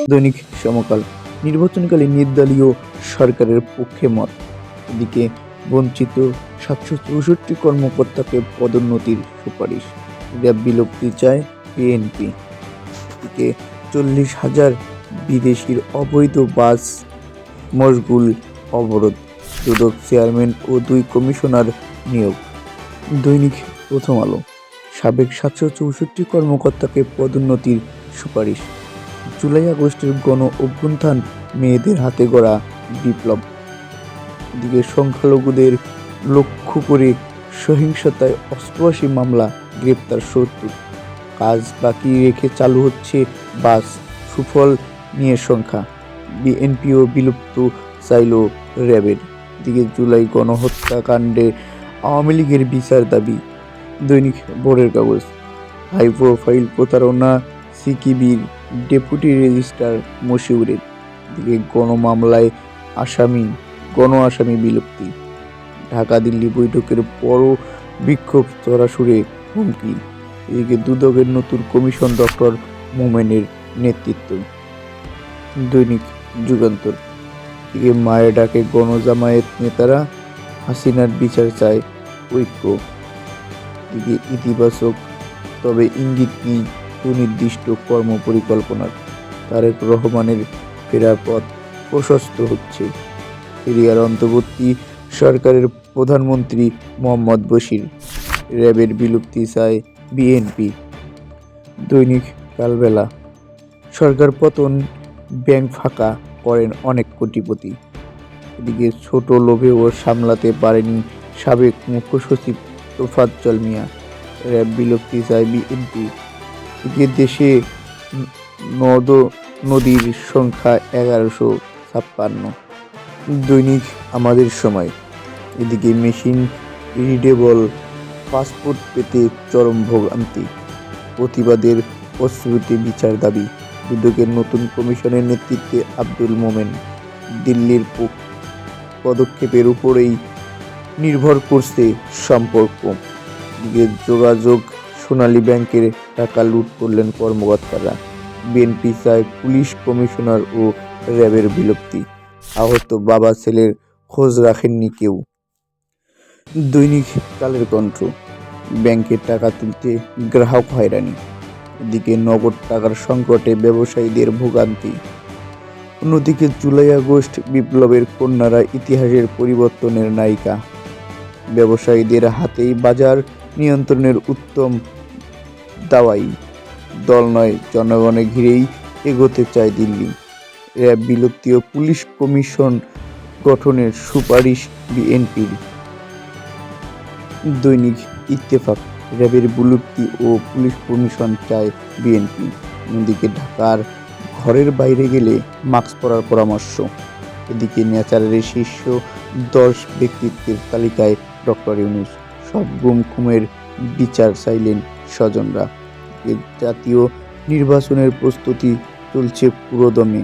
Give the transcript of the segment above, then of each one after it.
দৈনিক সমকাল নির্বাচনকালে নির্দলীয় সরকারের পক্ষে মত। এদিকে বঞ্চিত 764 কর্মকর্তাকে পদোন্নতির সুপারিশ। র্যাব বিলুপ্তি চায় বিএনপি। এদিকে 40,000 বিদেশির অবৈধ বাস মশগুল অবরোধ। দুদক চেয়ারম্যান ও 2 কমিশনার নিয়োগ। দৈনিক প্রথম আলো সাবেক 764 কর্মকর্তাকে পদোন্নতির সুপারিশ। জুলাই আগস্টের গণ অভ্যুত্থান মেয়েদের হাতে গড়া বিপ্লব। এদিকে সংখ্যালঘুদের লক্ষ্য করে সহিংসতায় 88 মামলা, গ্রেপ্তার 70। কাজ বাকি রেখে চালু হচ্ছে বাস, সুফল নিয়ে সংখ্যা। বিএনপিও বিলুপ্ত চাইল র্যাবের। এদিকে জুলাই গণহত্যাকাণ্ডে আওয়ামী লীগের বিচার দাবি। দৈনিক ভোরের কাগজ হাই প্রোফাইল প্রতারণা সিকিবির ডেপুটি রেজিস্ট্রার মশিউরের। দিকে গণমামলায় গণ আসামি বিলুপ্তি। ঢাকা দিল্লি বৈঠকের পরও বিক্ষোভ চড়াশুরে হুমকি। এদিকে দুদকের নতুন কমিশন ডক্টর মোমেনের নেতৃত্ব। দৈনিক যুগান্তর এদিকে মায়ের ডাকে গণজামায়াত নেতারা, হাসিনার বিচার চায় ঐক্য। এদিকে ইতিবাচক তবে ইঙ্গিত নেই সুনির্দিষ্ট কর্মপরিকল্পনার। তারেক রহমানের ফেরার পথ প্রশস্ত হচ্ছে। সিরিয়ার অন্তর্বর্তী সরকারের প্রধানমন্ত্রী মোহাম্মদ বশির। র্যাবের বিলুপ্তি চায় বিএনপি। দৈনিক কালবেলা সরকার পতন, ব্যাংক ফাঁকা করেন অনেক কোটিপতি। এদিকে ছোট লোভেও সামলাতে পারেনি সাবেক মুখ্য সচিব তোফাজ্জল মিয়া। র্যাব বিলুপ্তি চায় বিএনপি। এদিকে দেশে নদীর সংখ্যা 1156। দৈনিক আমাদের সময় এদিকে মেশিন রিডেবল পাসপোর্ট পেতে চরম ভোগান্তি। প্রতিবাদের অশ্রুতে বিচার দাবি। দুদকের নতুন কমিশনের নেতৃত্বে আব্দুল মোমেন। দিল্লির পদক্ষেপের উপরেই নির্ভর করছে সম্পর্ক। যোগাযোগ সোনালী ব্যাংকের টাকা লুট করলেন কর্মকর্তারা। বিএনপি চায় পুলিশ কমিশনার ও র্যাবের বিলুপ্তি। আহত বাবা ছেলের খোঁজ রাখেননি কেউ। দৈনিক কালের কণ্ঠ ব্যাংকের টাকা তুলতে গ্রাহক হয়রানি। এদিকে নগদ টাকার সংকটে ব্যবসায়ীদের ভোগান্তি। অন্যদিকে জুলাই আগস্ট বিপ্লবের কন্যারা ইতিহাসের পরিবর্তনের নায়িকা। ব্যবসায়ীদের হাতেই বাজার নিয়ন্ত্রণের উত্তম দাওয়াই। দল নয় জনগণে ঘিরেই এগোতে চায় দিল্লি। র্যাব বিলুপ্তি ও পুলিশ কমিশন গঠনের সুপারিশ বিএনপির। দৈনিক ইত্তেফাক র্যাবের বিলুপ্তি ও পুলিশ কমিশন চায় বিএনপি। অন্যদিকে ঢাকার ঘরের বাইরে গেলে মাস্ক পরার পরামর্শ। এদিকে নেচারের শীর্ষ 10 ব্যক্তিত্বের তালিকায় ডক্টর ইউনূস। সব গুম খুনের বিচার চাইলেন স্বজনরা। জাতীয় নির্বাচনের প্রস্তুতি চলছে পুরোদমে।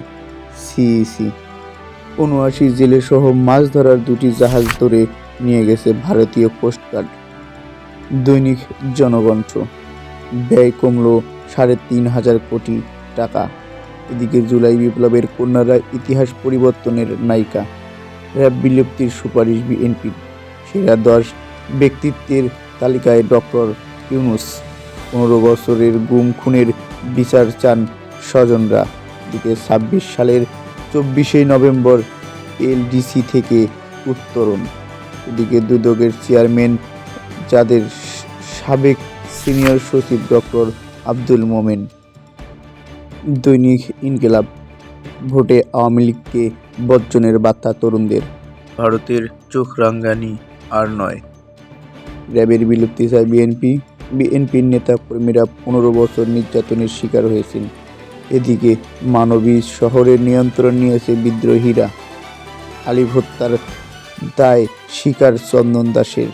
সিইসি ৭৯ জেলেসহ মাছ ধরার 2টি জাহাজ ধরে নিয়ে গেছে ভারতীয় কোস্টগার্ড। দৈনিক জনকণ্ঠ ব্যয় কমল ৩,৫০০ কোটি টাকা। এদিকে জুলাই বিপ্লবের কন্যারা ইতিহাস পরিবর্তনের নায়িকা। র্যাব বিলুপ্তির সুপারিশ বিএনপির। সেরা 10 ব্যক্তিত্বের তালিকায় ডক্টর ইউনূস। 15 বছরের গুম খুনের বিচার চান স্বজনরা। এদিকে 26 সালের 24 নভেম্বর এলডিসি থেকে উত্তরণ। এদিকে দুদকের চেয়ারম্যান যাদের সাবেক সিনিয়র সচিব ডক্টর আব্দুল মোমেন। দৈনিক ইনকিলাব ভোটে আওয়ামী লীগকে বর্জনের বার্তা তরুণদের। ভারতের চোখ রাঙানি আর নয়। র্যাবের বিলুপ্তি চায় বিএনপি। বিএনপির নেতা কর্মীরা 15 বছর নির্যাতনের শিকার হয়েছেন। এদিকে মানবী শহরের নিয়ন্ত্রণ নিয়েছে বিদ্রোহীরা। আলিফ হত্যার দায় স্বীকার চন্দন দাসের।